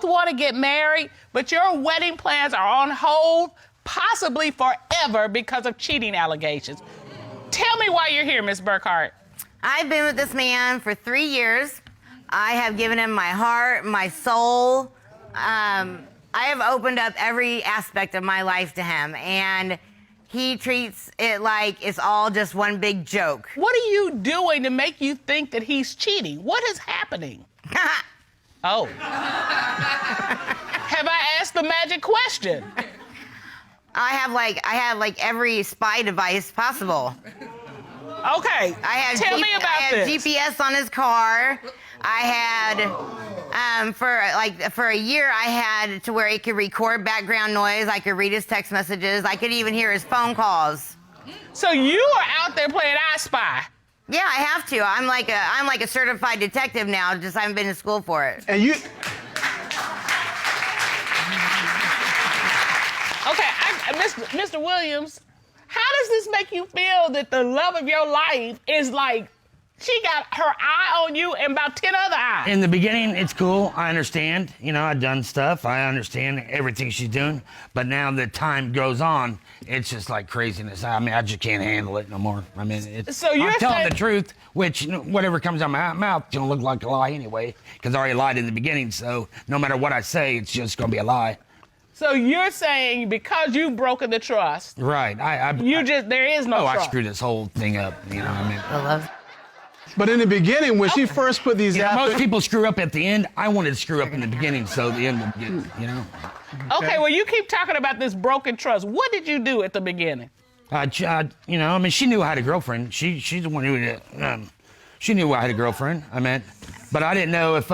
both want to get married, but your wedding plans are on hold, possibly forever, because of cheating allegations. Tell me why you're here, Miss Burkhart. I've been with this man for 3 years. I have given him my heart, my soul. I have opened up every aspect of my life to him, and he treats it like it's all just one big joke. What are you doing to make you think that he's cheating? What is happening? Oh. Have I asked the magic question? I have every spy device possible. Okay. Tell me about I had this. GPS on his car. I had for a year I had to where he could record background noise. I could read his text messages. I could even hear his phone calls. So you are out there playing I Spy. Yeah, I have to. I'm like a certified detective now. Just I haven't been to school for it. And you. Okay, Mr. Williams, how does this make you feel that the love of your life is like she got her eye on you and about 10 other eyes? In the beginning, it's cool. I understand. You know, I've done stuff. I understand everything she's doing. But now that time goes on, it's just like craziness. I mean, I just can't handle it no more. I mean, So you're I'm telling saying- the truth, which whatever comes out of my mouth is going to look like a lie anyway, because I already lied in the beginning. So no matter what I say, it's just going to be a lie. So you're saying because you've broken the trust, Right. there is no trust. I screwed this whole thing up. You know what I mean? I love. But in the beginning, when she first put these You know, out most there, people screw up at the end. I wanted to screw up in the beginning, so the end would get, you know. Okay, well, you keep talking about this broken trust. What did you do at the beginning? You know, I mean, she knew I had a girlfriend. She's the one who, she knew I had a girlfriend. I meant, but I didn't know if,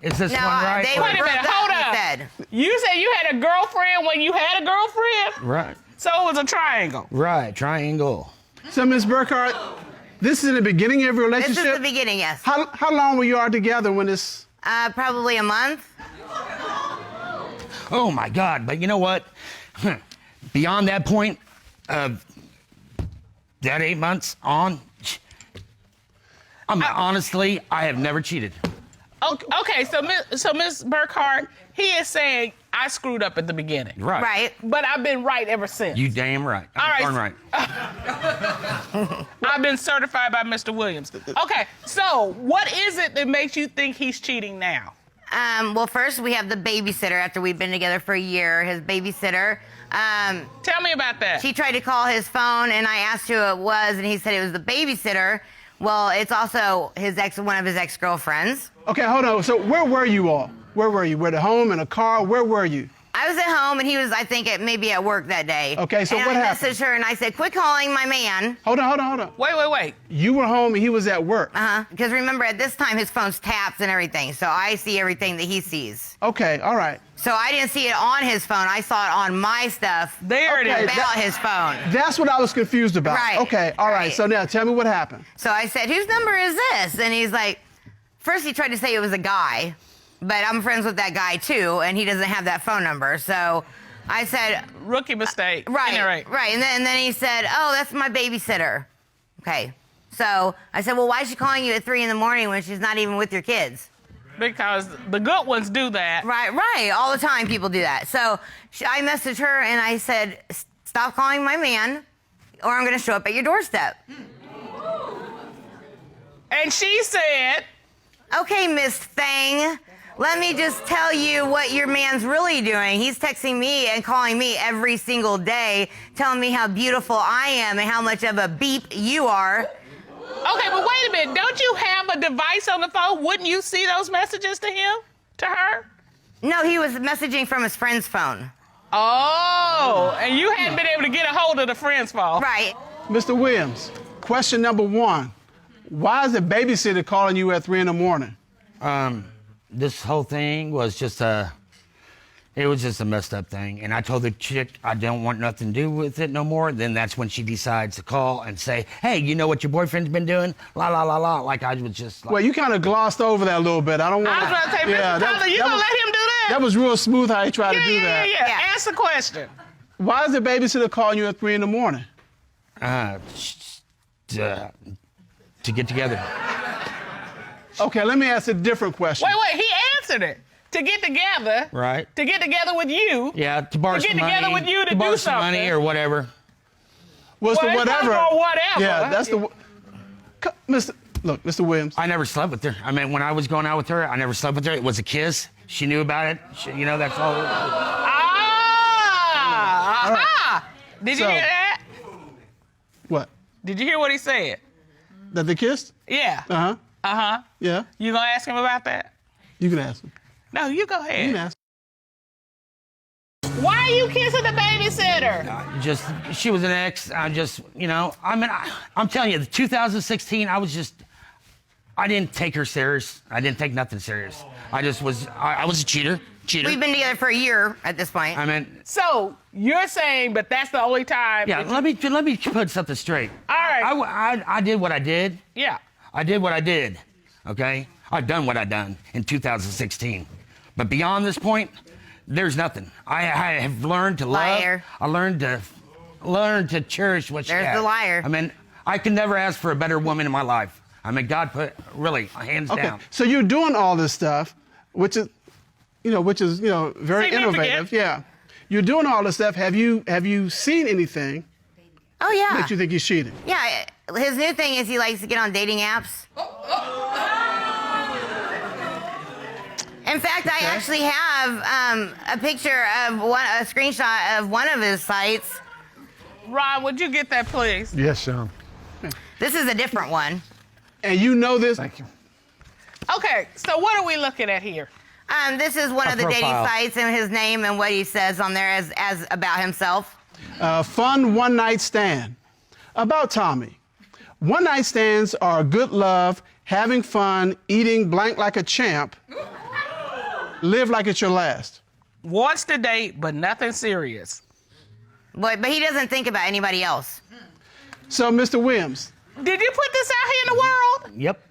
is this one right? They Wait a were minute, broke hold up, up. he said. You said you had a girlfriend when you had a girlfriend? Right, So it was a triangle. right, triangle. so Ms. Burkhart, this is in the beginning of your This relationship? is the beginning, yes. How long were you all together when this? Probably a month. Oh my God! But you know what? Beyond that point of that 8 months on, honestly, I have never cheated. Okay, so Miss Burkhart, he is saying I screwed up at the beginning. Right. Right. But I've been right ever since. You damn right. All right. Darn right. I've been certified by Mr. Williams. Okay, so what is it that makes you think he's cheating now? Well, first we have the babysitter after we've been together for a year. His babysitter. Tell me about that. She tried to call his phone, and I asked who it was, and he said it was the babysitter. Well, it's also one of his ex-girlfriends. Okay, hold on. So where were you all? Where were you? Were at home, in a car? Where were you? I was at home, and he was, I think, maybe at work that day. Okay, so and what I happened? messaged her, and I said, quit calling my man. Hold on. Wait. You were home and he was at work. Because remember, at this time, his phone's tapped and everything, so I see everything that he sees. Okay, all right. So I didn't see it on his phone. I saw it on my stuff. There it Okay, is. About his phone. That's what I was confused about. Right, Okay, all right. right. So now tell me what happened. So I said, whose number is this? And he's like, first he tried to say it was a guy, but I'm friends with that guy too, and he doesn't have that phone number. So I said, Rookie mistake. right. Right. And then he said, oh, that's my babysitter. Okay. So I said, well, why is she calling you at 3 a.m. when she's not even with your kids? Because the good ones do that. Right. All the time people do that. So I messaged her and I said, stop calling my man or I'm going to show up at your doorstep. And she said, Okay, Miss Thing, let me just tell you what your man's really doing. He's texting me and calling me every single day, telling me how beautiful I am and how much of a beep you are. okay, but wait a minute. Don't you have a device on the phone? Wouldn't you see those messages to him? To her? No, he was messaging from his friend's phone. Oh, and you hadn't been able to get a hold of the friend's phone. Right. Mr. Williams, question number 1. Why is the babysitter calling you at 3 a.m? This whole thing was just it was just a messed up thing. And I told the chick I don't want nothing to do with it no more. Then that's when she decides to call and say, hey, you know what your boyfriend's been doing? La, la, la, la. Like I was just like... Well, you kind of glossed over that a little bit. I don't want I was going to say, Mr. Tyler, you going to let him do that? That was real smooth how he tried to do that. Yeah. Ask the question. Why is the babysitter calling you at 3 a.m? To get together. Okay, let me ask a different question. Wait, he answered it. to get together. Right. To get together with you. Yeah, to borrow To some get money. together with you to do borrow some money something. or whatever. What's Well, the it's not whatever? for whatever. Yeah, that's the. Mr. Williams. I never slept with her. I mean, when I was going out with her, I never slept with her. It was a kiss. She knew about it. You know, that's all. Did you So- hear that? What? Did you hear what he said? That they kissed? Yeah. Uh-huh. Yeah. You gonna ask him about that? You can ask him. No, you go You ahead. can ask. Why are you kissing the babysitter? She was an ex. I'm telling you, the 2016, I didn't take her serious. I didn't take nothing serious. I was a cheater. We've been together for a year at this point. I mean, So you're saying, but that's the only time. yeah. Let me put something straight. All right. I did what I did. Yeah. I did what I did. Okay. I've done what I done in 2016. But beyond this point, there's nothing. I have learned to love. Liar. I learned to cherish what she There's had. the liar. I mean, I could never ask for a better woman in my life. I mean, God put really hands Okay. down. So you're doing all this stuff, which is very Significant. innovative. Yeah. You're doing all this stuff. Have you seen anything Oh, yeah. that you think he's cheating? Yeah, his new thing is he likes to get on dating apps. In fact, I actually have a picture of a screenshot of one of his sites. Ron, would you get that, please? Yes, Sean. This is a different one. And you know this? Thank you. Okay, so what are we looking at here? This is one A of the dating profile. sites and his name and what he says on there as about himself. Fun one-night stand. About Tommy. One-night stands are good love, having fun, eating blank like a champ. Live like it's your last. Wants to date, but nothing serious. But he doesn't think about anybody else. So, Mr. Williams, Did you put this out here in the world? Yep.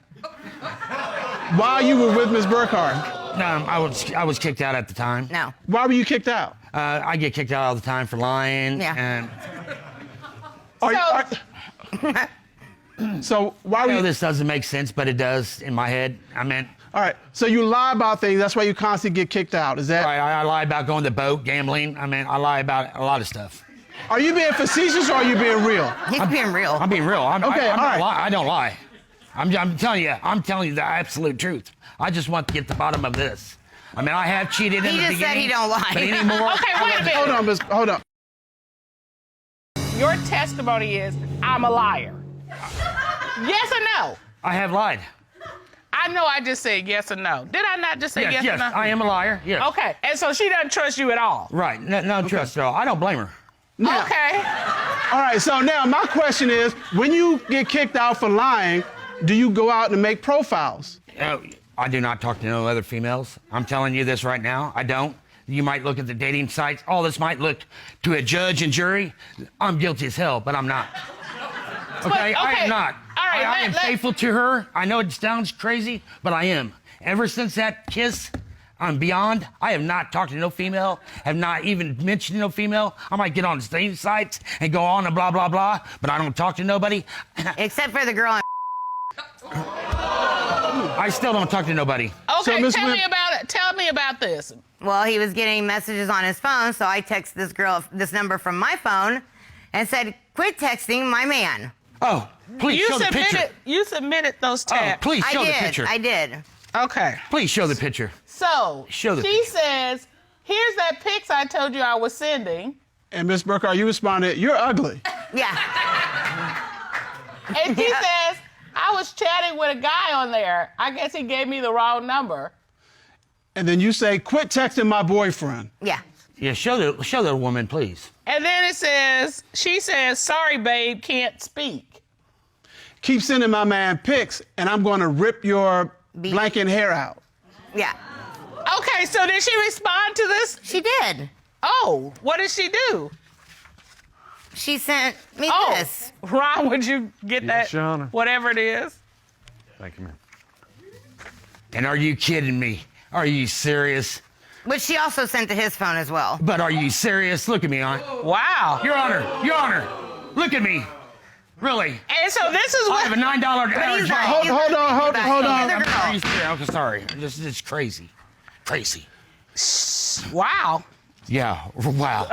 while you were with Ms. Burkhart, No, I was kicked out at the time. No. why were you kicked out? I get kicked out all the time for lying. Yeah. And So why I were know you? this doesn't make sense, but it does in my head. I mean, All right. So you lie about things. That's why you constantly get kicked out. Is that? I lie about going to the boat, gambling. I mean, I lie about a lot of stuff. Are you being facetious or are you being real? He's being real. I'm being real. Okay, all right. I don't lie. I'm telling you the absolute truth. I just want to get to the bottom of this. I mean, I have cheated in He the just said beginning. he don't lie. But anymore. Okay, wait a minute. Hold on, Miss. Hold on. Your testimony is, I'm a liar. Yes or no? I have lied. I know I just said yes or no. Did I not just say yes, Yes, or no? I am a liar. Yes. Okay, and so she doesn't trust you at all. Right. No trust at all. I don't blame her. Now, Okay. All right. So now my question is, when you get kicked out for lying, do you go out and make profiles? I do not talk to no other females. I'm telling you this right now. I don't. You might look at the dating sites. All this might look to a judge and jury. I'm guilty as hell, but I'm not. Okay, I okay. am not. All right, I am faithful to her. I know it sounds crazy, but I am. Ever since that kiss, I'm beyond. I have not talked to no female, have not even mentioned no female. I might get on the dating sites and go on and blah, blah, blah, but I don't talk to nobody. Except for the girl in I still don't talk to nobody. Okay, Miss tell me Wim- about it. Tell me about this. Well, he was getting messages on his phone, so I texted this girl this number from my phone and said, "Quit texting my man." Oh, please show the picture. You submitted those Oh, tabs. please show the picture. I did. Okay. Please show the picture. So Show the she picture. says, "Here's that pics I told you I was sending," And Miss Burkhart, you responded, "You're ugly." Yeah. and she says, "I was chatting with a guy on there. I guess he gave me the wrong number." And then you say, "Quit texting my boyfriend." Yeah. Yeah, show the woman, please. And then it says, she says, "Sorry, babe, can't speak." Keep sending my man pics, and I'm going to rip your Beep. blanket hair out. Yeah. Okay, so did she respond to this? She did. Oh, what did she do? She sent me Oh, this. Ron, would you get Yes, that? Your Honor. Whatever it is. Thank you, ma'am. And are you kidding me? Are you serious? Which she also sent to his phone as well. But are you serious? Look at me, Aunt. Wow. Your Honor, look at me. Really? And so this is I what. have a $9 average he's job. not- Hold on. About Hold the on. other girl. I'm sorry. This is crazy. Tracy. Wow. Yeah, wow.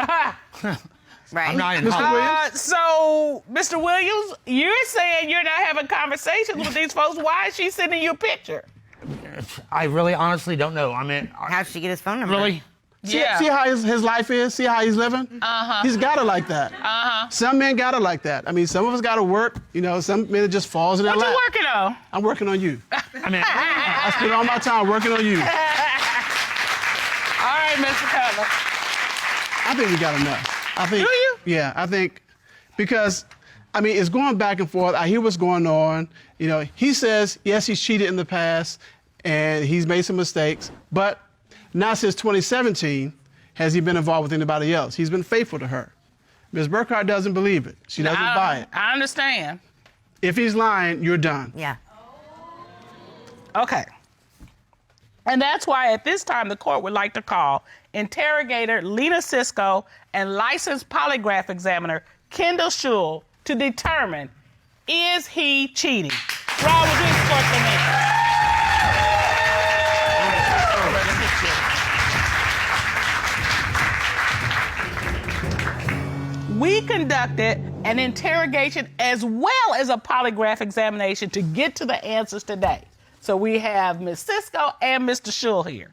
Right. I'm not in Mr. Hollywood. Williams? So, Mr. Williams, you're saying you're not having conversations with these folks. Why is she sending you a picture? I really honestly don't know. I mean, How'd she get his phone number? really? See Yeah. how his life is? See how he's living? He's got it like that. Some men got it like that. I mean, some of us got to work. You know, some men it just falls in their What lap. you working on? I'm working on you. I mean, I spend all my time working on you. All right, Mr. Cutler. I think we got enough. I think. Do you? Yeah, I think because, I mean, it's going back and forth. I hear what's going on. You know, he says yes, he's cheated in the past and he's made some mistakes, but not since 2017 has he been involved with anybody else. He's been faithful to her. Ms. Burkhart doesn't believe it. She doesn't buy it. I understand. If he's lying, you're done. Yeah. Okay. And that's why at this time the court would like to call interrogator Lena Cisco and licensed polygraph examiner Kendall Schul to determine, is he cheating? Rob, would you escort them in? We conducted an interrogation as well as a polygraph examination to get to the answers today. So we have Ms. Cisco and Mr. Schul here.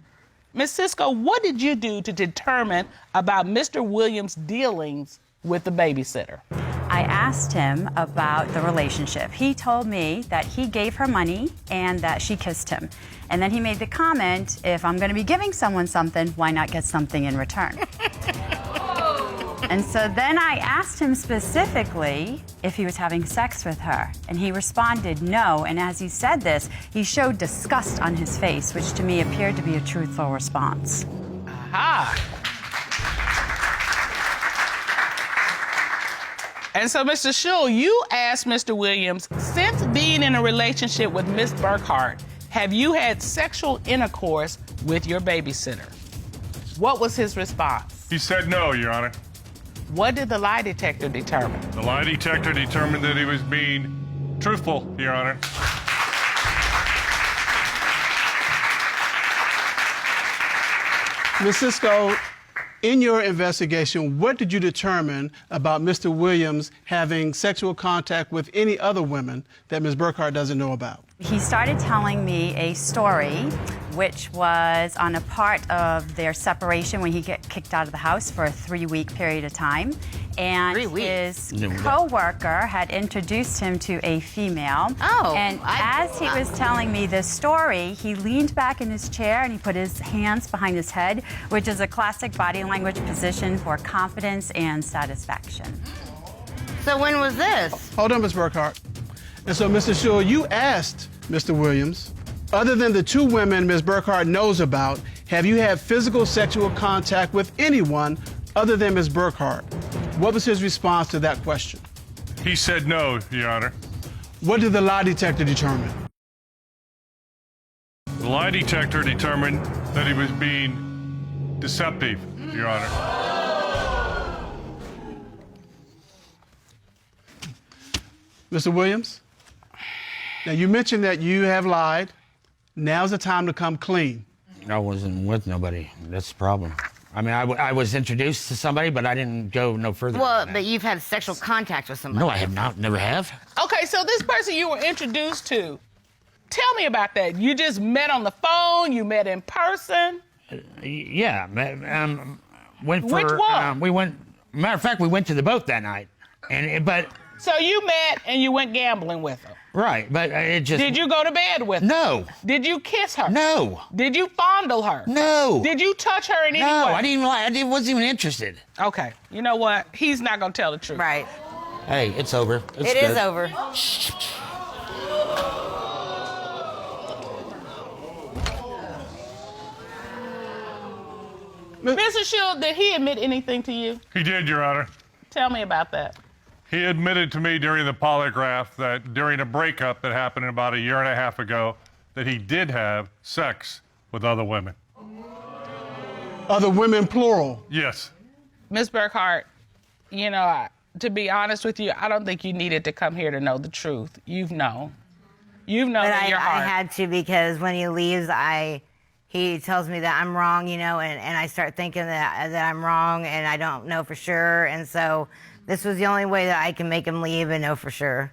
Ms. Cisco, what did you do to determine about Mr. Williams' dealings with the babysitter? I asked him about the relationship. He told me that he gave her money and that she kissed him. And then he made the comment, if I'm going to be giving someone something, why not get something in return? And so then I asked him specifically if he was having sex with her, and he responded no. And as he said this, he showed disgust on his face, which to me appeared to be a truthful response. Aha. And so, Mr. Schul, you asked Mr. Williams, since being in a relationship with Miss Burkhart, have you had sexual intercourse with your babysitter? What was his response? He said no, Your Honor. What did the lie detector determine? The lie detector determined that he was being truthful, Your Honor. Ms. Cisco, in your investigation, what did you determine about Mr. Williams having sexual contact with any other women that Ms. Burkhart doesn't know about? He started telling me a story, which was on a part of their separation when he got kicked out of the house for a 3-week period of time. And 3 weeks? his co-worker had introduced him to a female. Oh, And as he was telling me this story, he leaned back in his chair and he put his hands behind his head, which is a classic body language position for confidence and satisfaction. So when was this? Hold on, Ms. Burkhart. And so, Mr. Schul, you asked Mr. Williams, other than the 2 women Ms. Burkhart knows about, have you had physical sexual contact with anyone other than Ms. Burkhart? What was his response to that question? He said no, Your Honor. What did the lie detector determine? The lie detector determined that he was being deceptive, Your Honor. Mr. Williams, now you mentioned that you have lied. Now's the time to come clean. I wasn't with nobody. That's the problem. I mean, I was introduced to somebody, but I didn't go no further. Well, than that. but you've had sexual contact with somebody. No, I have not. Never have. Okay, so this person you were introduced to, tell me about that. You just met on the phone, you met in person? Yeah. Went for, Which one? we went. Matter of fact, we went to the boat that night, but So you met and you went gambling with her. right, but it just. Did you go to bed with her? No. Did you kiss her? No. Did you fondle her? No. Did you touch her in any No, way? I didn't even lie. I wasn't even interested. Okay, you know what? He's not gonna tell the truth. Right. Hey, it's over. It is over. Mr. Schul, did he admit anything to you? He did, Your Honor. Tell me about that. He admitted to me during the polygraph that during a breakup that happened about 1.5 years ago, that he did have sex with other women. Other women, plural. Yes. Ms. Burkhart, you know, to be honest with you, I don't think you needed to come here to know the truth. You've known. You've known But in your I heart. had to because when he leaves, I he tells me that I'm wrong, you know, and I start thinking that I'm wrong and I don't know for sure. And so this was the only way that I can make him leave and know for sure.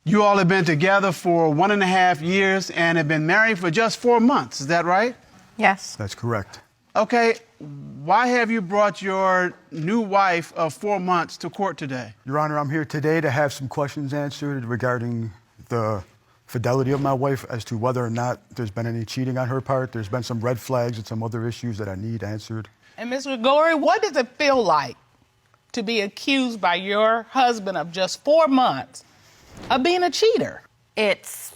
You all have been together for 1.5 years and have been married for just 4 months. Is that right? Yes. That's correct. Okay, why have you brought your new wife of 4 months to court today? Your Honor, I'm here today to have some questions answered regarding the fidelity of my wife as to whether or not there's been any cheating on her part. There's been some red flags and some other issues that I need answered. And Ms. Gregori, what does it feel like to be accused by your husband of just 4 months of being a cheater? It's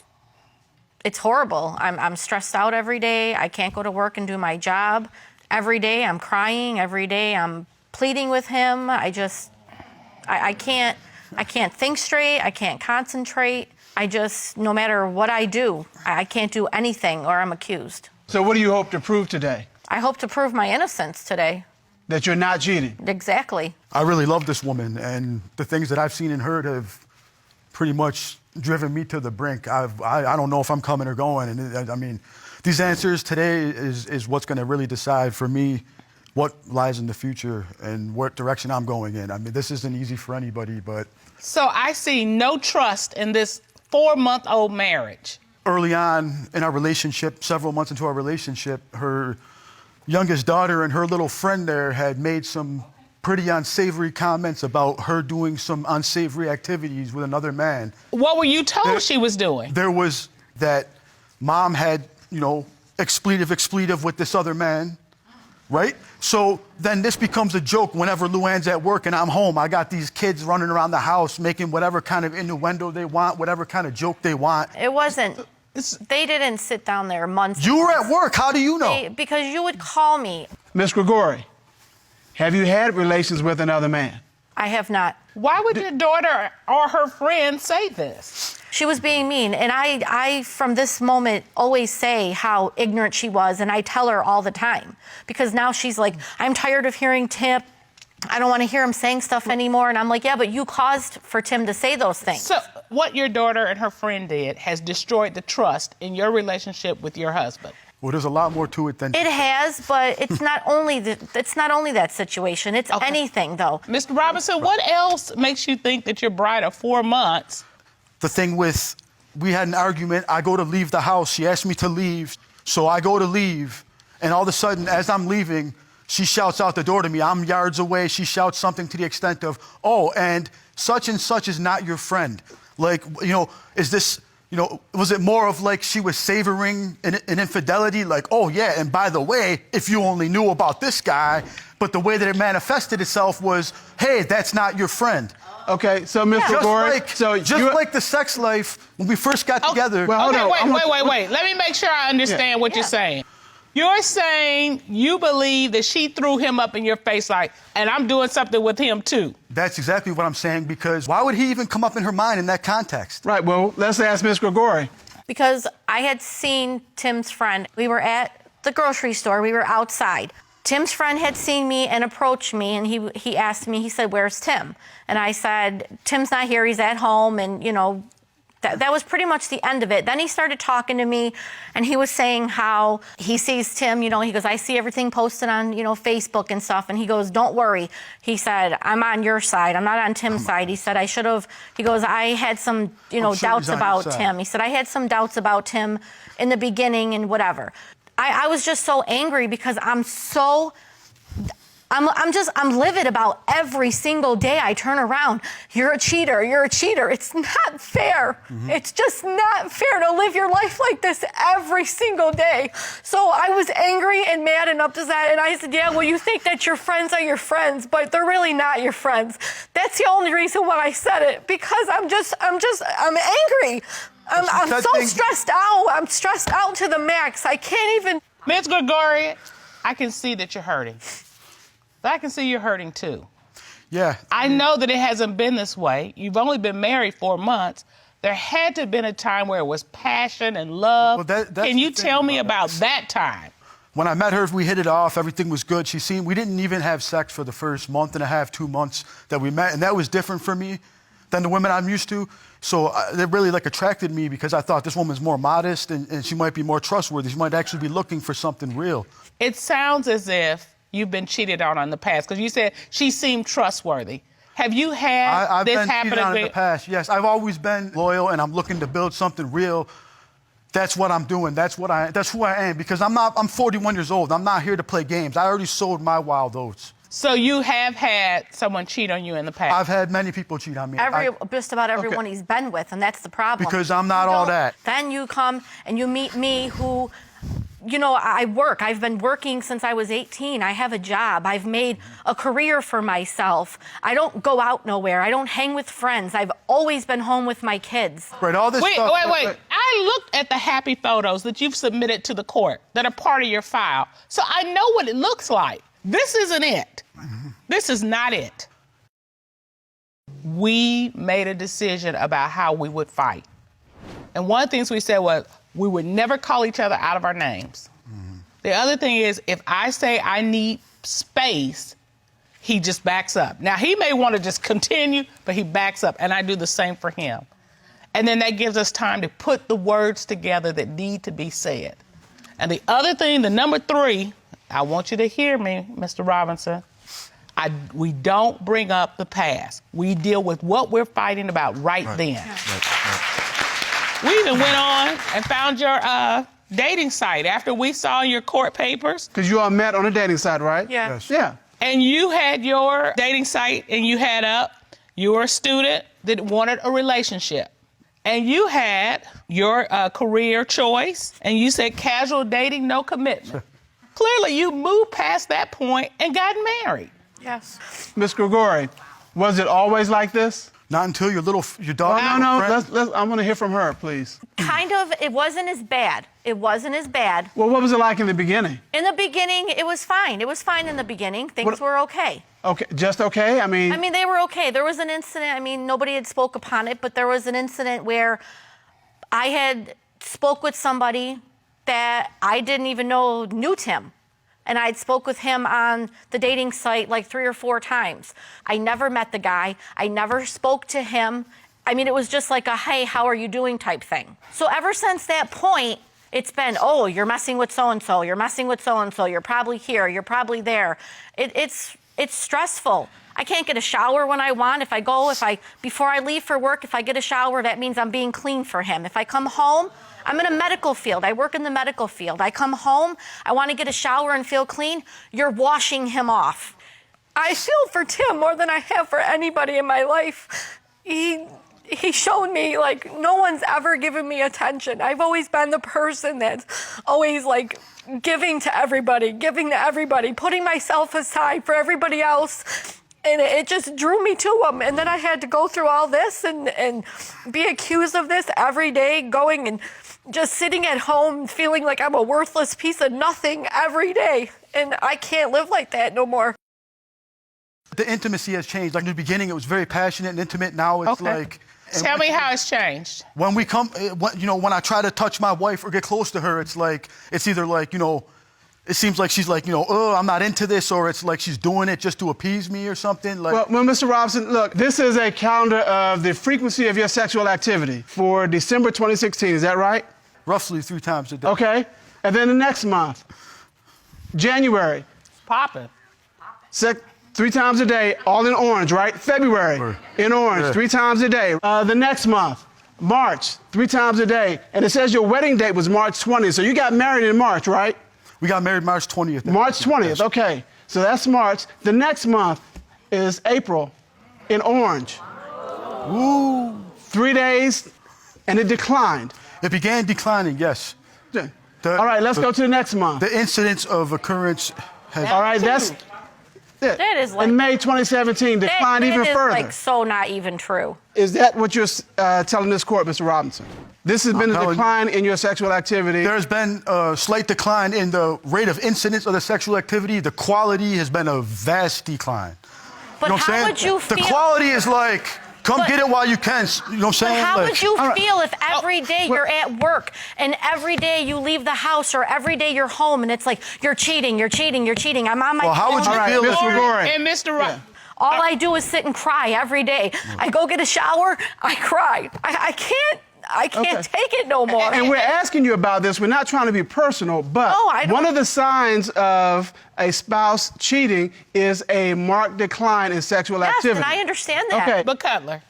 horrible. I'm stressed out every day. I can't go to work and do my job. Every day I'm crying. Every day I'm pleading with him. I can't think straight. I can't concentrate. No matter what I do, I can't do anything or I'm accused. So what do you hope to prove today? I hope to prove my innocence today. That you're not cheating? Exactly. I really love this woman, and the things that I've seen and heard have pretty much driven me to the brink. I don't know if I'm coming or going. And I mean, these answers today is what's going to really decide for me what lies in the future and what direction I'm going in. I mean, this isn't easy for anybody, but... So I see no trust in this 4-month-old marriage. Early on in our relationship, several months into our relationship, her youngest daughter and her little friend there had made some pretty unsavory comments about her doing some unsavory activities with another man. What were you told she was doing? There was that mom had, you know, expletive with this other man, right? So then this becomes a joke whenever Luann's at work and I'm home. I got these kids running around the house making whatever kind of innuendo they want, whatever kind of joke they want. It wasn't. They didn't sit down there months. You were at work. How do you know? Because you would call me. Ms. Gregori, have you had relations with another man? I have not. Why would your daughter or her friend say this? She was being mean, and I, from this moment, always say how ignorant she was, and I tell her all the time. Because now she's like, I'm tired of hearing Tim. I don't want to hear him saying stuff anymore. And I'm like, yeah, but you caused for Tim to say those things. So what your daughter and her friend did has destroyed the trust in your relationship with your husband. Well, there's a lot more to it than... It has, but it's not only that situation. It's anything, though. Mr. Robinson, what else makes you think that your bride of 4 months... The thing with, we had an argument, I go to leave the house, she asked me to leave, so I go to leave, and all of a sudden, as I'm leaving, she shouts out the door to me. I'm yards away, she shouts something to the extent of, oh, and such is not your friend. Like, you know, is this, you know, was it more of like she was savoring an infidelity? Like, oh yeah, and by the way, if you only knew about this guy, but the way that it manifested itself was, hey, that's not your friend. Okay, so Ms. Gregori, just like the sex life when we first got together. Well, hold on. Wait. Let me make sure I understand what you're saying. You're saying you believe that she threw him up in your face like, and I'm doing something with him too. That's exactly what I'm saying, because why would he even come up in her mind in that context? Right, well, let's ask Ms. Gregori. Because I had seen Tim's friend. We were at the grocery store. We were outside. Tim's friend had seen me and approached me, and he asked me, he said, where's Tim? And I said, Tim's not here, he's at home, and, you know, that was pretty much the end of it. Then he started talking to me, and he was saying how he sees Tim, you know, he goes, I see everything posted on, you know, Facebook and stuff, and he goes, don't worry. He said, I'm on your side, I'm not on Tim's side. He said, he goes, I had some, you know, doubts about Tim. He said, I had some doubts about Tim in the beginning and whatever. I was just so angry because I'm livid about every single day I turn around. You're a cheater. It's not fair. Mm-hmm. It's just not fair to live your life like this every single day. So I was angry and mad and upset, and I said, yeah, well, you think that your friends are your friends, but they're really not your friends. That's the only reason why I said it, because I'm angry. I'm so stressed out. I'm stressed out to the max. I can't even... Ms. Gregori, I can see that you're hurting. But I can see you're hurting too. Yeah. I know that it hasn't been this way. You've only been married 4 months. There had to have been a time where it was passion and love. Well, can you tell me about that time? When I met her, we hit it off. Everything was good. We didn't even have sex for the first month and a half, 2 months that we met. And that was different for me than the women I'm used to. So they really like attracted me because I thought this woman's more modest and she might be more trustworthy. She might actually be looking for something real. It sounds as if you've been cheated on in the past because you said she seemed trustworthy. Have you had I've this been happen cheated on in the past, yes. I've always been loyal and I'm looking to build something real. That's what I'm doing. That's who I am because I'm 41 years old. I'm not here to play games. I already sold my wild oats. So you have had someone cheat on you in the past? I've had many people cheat on me. Just about everyone he's been with, and that's the problem. Because I'm not all that. Then you come and you meet me who, you know, I work. I've been working since I was 18. I have a job. I've made a career for myself. I don't go out nowhere. I don't hang with friends. I've always been home with my kids. Right, all this Wait. stuff. I looked at the happy photos that you've submitted to the court that are part of your file. So I know what it looks like. This isn't it. This is not it. We made a decision about how we would fight. And one of the things we said was we would never call each other out of our names. The other thing is if I say I need space, he just backs up. Now, he may want to just continue, but he backs up, and I do the same for him. And then that gives us time to put the words together that need to be said. And the other thing, the number 3, I want you to hear me, Mr. Robinson. We don't bring up the past. We deal with what we're fighting about right then. We even went on and found your dating site after we saw your court papers. Because you all met on a dating site, right? Yeah. Yes. Yeah. And you had your dating site and you had up, you were a student that wanted a relationship. And you had your career choice and you said casual dating, no commitment. Clearly, you moved past that point and got married. Yes. Miss Gregori, was it always like this? Not until your dog. No. I want to hear from her, please. Kind of. It wasn't as bad. It wasn't as bad. Well, what was it like in the beginning? In the beginning, it was fine. It was fine in the beginning. Things were okay. Okay, just okay? I mean, they were okay. There was an incident. Nobody had spoke upon it, but there was an incident where I had spoke with somebody that I didn't even know knew Tim. And I'd spoke with him on the dating site like 3 or 4 times. I never met the guy. I never spoke to him. It was just like a, hey, how are you doing type thing. So ever since that point, it's been, oh, you're messing with so-and-so. You're messing with so-and-so. You're probably here. You're probably there. It's stressful. I can't get a shower when I want. Before I leave for work, if I get a shower, that means I'm being clean for him. If I come home, I'm in a medical field. I work in the medical field. I come home, I want to get a shower and feel clean. You're washing him off. I feel for Tim more than I have for anybody in my life. He showed me, no one's ever given me attention. I've always been the person that's always, giving to everybody, putting myself aside for everybody else. And it just drew me to him. And then I had to go through all this and be accused of this every day, going and just sitting at home feeling like I'm a worthless piece of nothing every day. And I can't live like that no more. The intimacy has changed. In the beginning, it was very passionate and intimate. Now it's Tell me how it's changed. When we come, when I try to touch my wife or get close to her, it's either it seems like she's oh, I'm not into this, or it's like she's doing it just to appease me or something. Well, Mr. Robinson, look, this is a calendar of the frequency of your sexual activity for December 2016. Is that right? Roughly 3 times a day. Okay. And then the next month, January. Popping. 3 times a day, all in orange, right? February, in orange, 3 times a day. The next month, March, 3 times a day. And it says your wedding date was March 20th. So you got married in March, right? We got married March 20th. March 20th, okay. So that's March. The next month is April in orange. Ooh. 3 days, and it declined. It began declining, yes. All right, let's go to the next month. The incidence of occurrence has... All right, that's... That is in May 2017, declined even further. That is so not even true. Is that what you're telling this court, Mr. Robinson? This has been a decline in your sexual activity. There's been a slight decline in the rate of incidence of the sexual activity. The quality has been a vast decline. But you know how would you feel? The quality is come get it while you can. You know what I'm saying? But how would you feel if every day you're at work and every day you leave the house or every day you're home and it's like you're cheating. I'm on my phone. How would you feel? Mr. Gregori. And Mr. All I do is sit and cry every day. I go get a shower, I cry. I can't take it no more. And we're asking you about this. We're not trying to be personal, but one of the signs of a spouse cheating is a marked decline in sexual activity. Yes, and I understand that. Okay. But Cutler,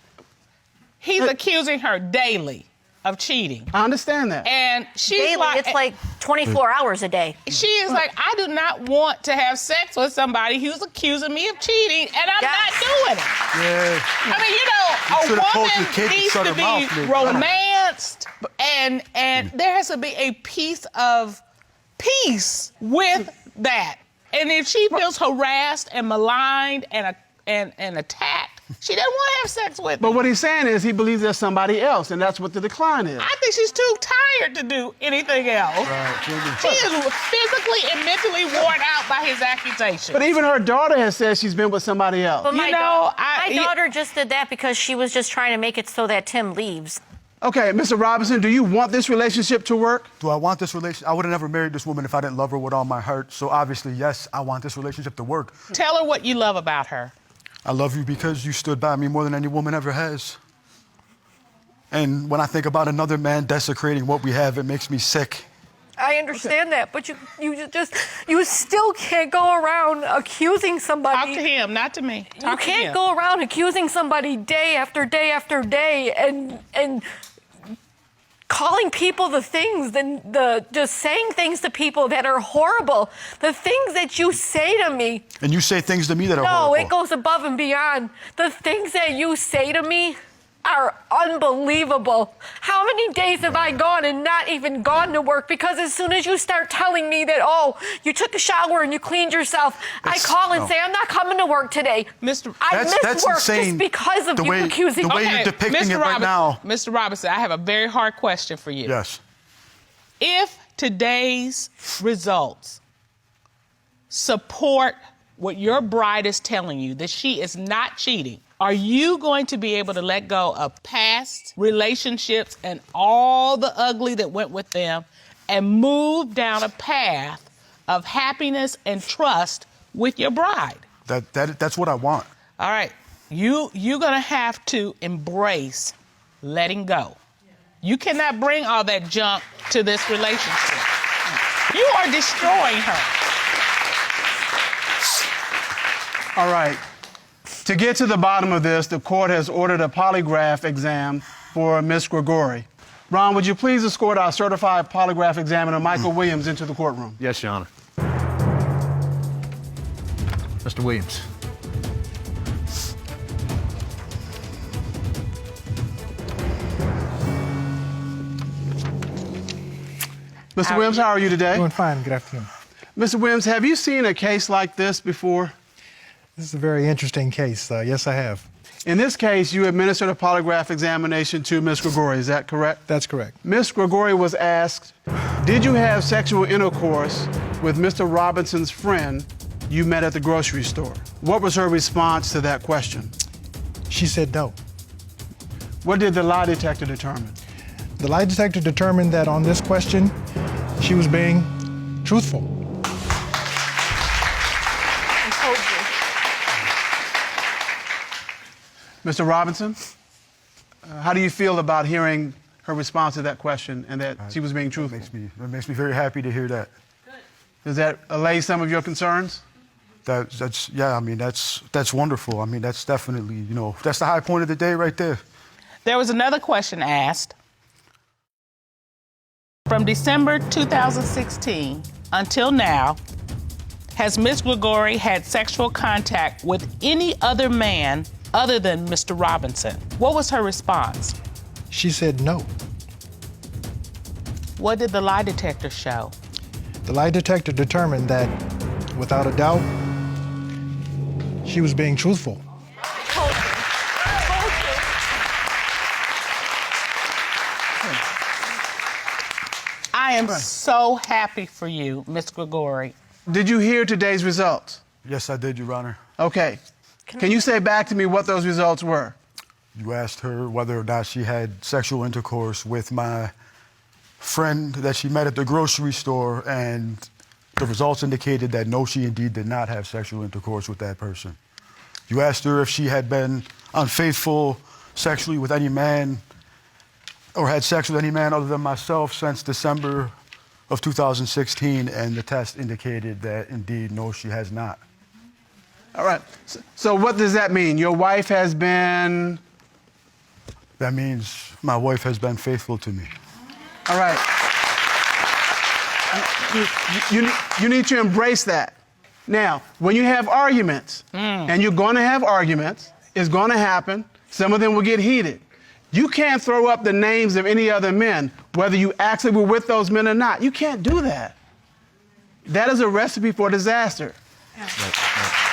he's accusing her daily of cheating. I understand that. And she's Daily, like, it's like 24 hours a day. she is like, I do not want to have sex with somebody who's accusing me of cheating, and I'm not doing it. Yeah. I mean, you know, You should've told your a kid woman to needs shut to her mouth, be maybe. romanced, and there has to be a piece of peace with that. And if she feels harassed and maligned and attacked, she doesn't want to have sex with But him. what he's saying is he believes there's somebody else, and that's what the decline is. I think she's too tired to do anything else. She is physically and mentally worn out by his accusations. But even her daughter has said she's been with somebody else. But my I- daughter just did that because she was just trying to make it so that Tim leaves. Okay, Mr. Robinson, do you want this relationship to work? Do I want this relationship? I would have never married this woman if I didn't love her with all my heart. So obviously, yes, I want this relationship to work. Tell her what you love about her. I love you because you stood by me more than any woman ever has. And when I think about another man desecrating what we have, it makes me sick. I understand that, but you still can't go around accusing somebody. Talk to him, not to me. You Talk to can't him. go around accusing somebody day after day after day and calling people the things and just saying things to people that are horrible. The things that you say to me. And you say things to me that are No, horrible. it goes above and beyond. The things that you say to me are unbelievable. How many days have I gone and not even gone to work? Because as soon as you start telling me that, oh, you took a shower and you cleaned yourself, I call and say, I'm not coming to work today. I miss work insane, just because of the you way- accusing the me. way you're depicting it right now. Mr. Robinson, I have a very hard question for you. Yes. If today's results support what your bride is telling you, that she is not cheating, are you going to be able to let go of past relationships and all the ugly that went with them and move down a path of happiness and trust with your bride? That's what I want. All right. You're going to have to embrace letting go. You cannot bring all that junk to this relationship. You are destroying her. All right. To get to the bottom of this, the court has ordered a polygraph exam for Ms. Gregori. Ron, would you please escort our certified polygraph examiner, Michael Williams, into the courtroom? Yes, Your Honor. Mr. Williams. Mr. Williams, how are you today? Doing fine. Good afternoon. Mr. Williams, have you seen a case like this before? This is a very interesting case. Yes, I have. In this case, you administered a polygraph examination to Ms. Gregori, is that correct? That's correct. Ms. Gregori was asked, did you have sexual intercourse with Mr. Robinson's friend you met at the grocery store? What was her response to that question? She said no. What did the lie detector determine? The lie detector determined that on this question, she was being truthful. Mr. Robinson, how do you feel about hearing her response to that question and that she was being truthful? That makes me very happy to hear that. Does that allay some of your concerns? That's wonderful. I mean, that's definitely, that's the high point of the day right there. There was another question asked. From December 2016 until now, has Ms. Gregori had sexual contact with any other man other than Mr. Robinson? What was her response? She said no. What did the lie detector show? The lie detector determined that, without a doubt, she was being truthful. I am so happy for you, Ms. Gregori. Did you hear today's results? Yes, I did, Your Honor. Okay. Can you say back to me what those results were? You asked her whether or not she had sexual intercourse with my friend that she met at the grocery store, and the results indicated that no, she indeed did not have sexual intercourse with that person. You asked her if she had been unfaithful sexually with any man or had sex with any man other than myself since December of 2016, and the test indicated that indeed, no, she has not. All right. So what does that mean? Your wife has been... That means my wife has been faithful to me. All right. You need to embrace that. Now, when you have arguments, and you're going to have arguments, it's going to happen, some of them will get heated. You can't throw up the names of any other men, whether you actually were with those men or not. You can't do that. That is a recipe for disaster. Right.